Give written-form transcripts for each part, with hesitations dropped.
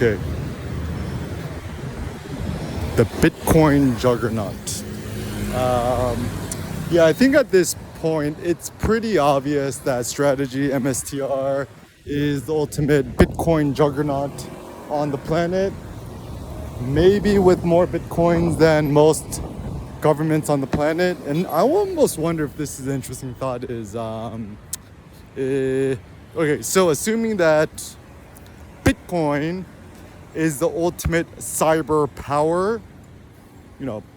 Okay. The Bitcoin juggernaut. Yeah, I think at this point it's pretty obvious that strategy MSTR is the ultimate Bitcoin juggernaut on the planet. Maybe with more Bitcoins than most governments on the planet. And I almost wonder if this is an interesting thought is, okay, so assuming that Bitcoin is the ultimate cyber power,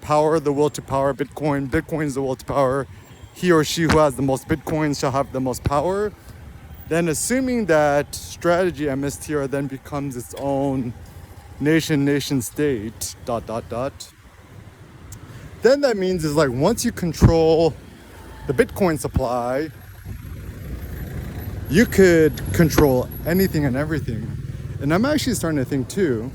power, the will to power Bitcoin. Bitcoin is the will to power. He or she who has the most Bitcoins shall have the most power. Then assuming that strategy MSTR then becomes its own nation state, then that means is like once you control the Bitcoin supply, you could control anything and everything. And I'm actually starting to think too,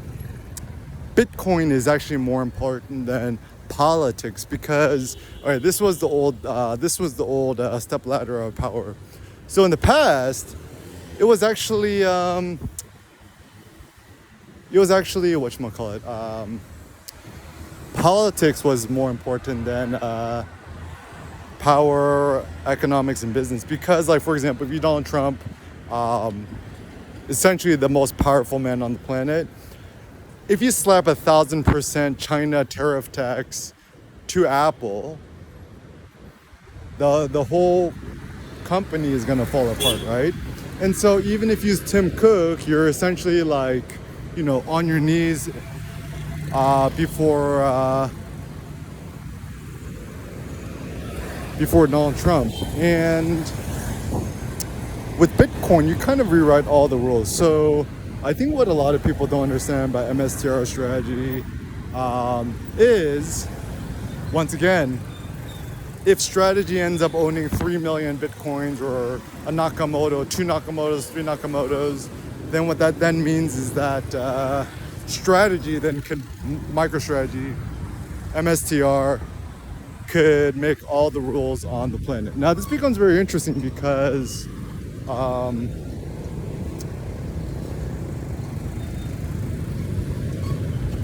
Bitcoin is actually more important than politics because, all right, this was the old step ladder of power. So in the past, it was actually whatchamacallit, politics was more important than power, economics, and business. Because, like, for example, if you Donald Trump, essentially the most powerful man on the planet, if you slap 1,000% China tariff tax to Apple, the whole company is gonna fall apart, right? And so even if you use Tim Cook, you're essentially like, on your knees before Donald Trump. And with Bitcoin, you kind of rewrite all the rules. So I think what a lot of people don't understand about MSTR strategy is, once again, if strategy ends up owning 3 million Bitcoins or a Nakamoto, 2 Nakamotos, 3 Nakamotos, then what that then means is that strategy then could, MicroStrategy, MSTR, could make all the rules on the planet. Now this becomes very interesting because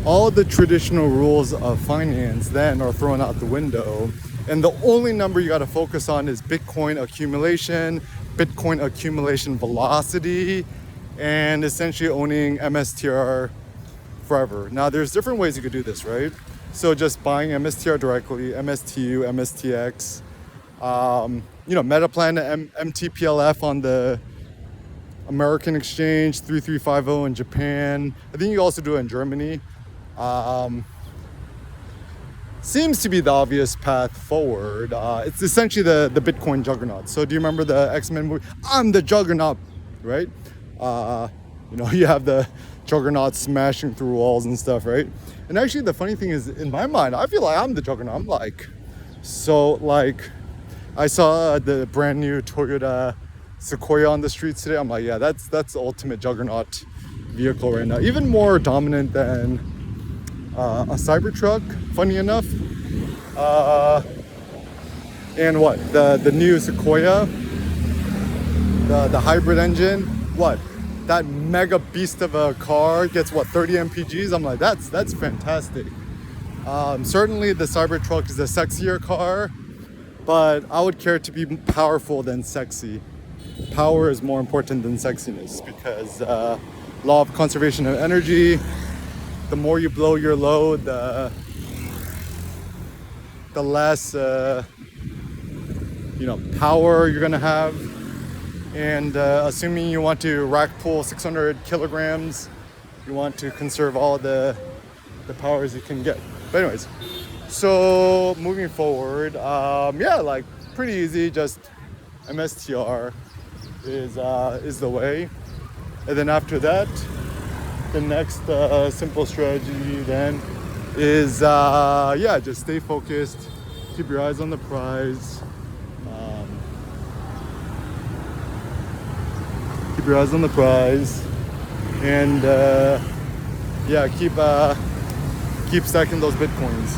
all the traditional rules of finance then are thrown out the window, and the only number you got to focus on is Bitcoin accumulation velocity, and essentially owning MSTR forever. Now there's different ways you could do this, right? So just buying MSTR directly, MSTU, MSTX, Metaplan, MTPLF on the American exchange, 3350 in Japan. I think you also do it in Germany. Seems to be the obvious path forward. It's essentially the Bitcoin juggernaut. So do you remember the X-Men movie? I'm the juggernaut, right? You have the juggernaut smashing through walls and stuff, right? And actually the funny thing is, in my mind, I feel like I'm the juggernaut. I'm like, I saw the brand new Toyota Sequoia on the streets today. I'm like, yeah, that's the ultimate juggernaut vehicle right now. Even more dominant than a Cybertruck, funny enough. And what? The new Sequoia, the hybrid engine, what? That mega beast of a car gets 30 mpgs. I'm like, that's fantastic. Certainly the Cybertruck is a sexier car, but I would care to be powerful than sexy. Power is more important than sexiness because law of conservation of energy, the more you blow your load, the less power you're gonna have. And assuming you want to rack pull 600 kilograms, you want to conserve all the powers you can get. But anyways, so moving forward, pretty easy. Just MSTR is the way. And then after that, the next simple strategy then is just stay focused, keep your eyes on the prize. Keep your eyes on the prize, and keep stacking those Bitcoins.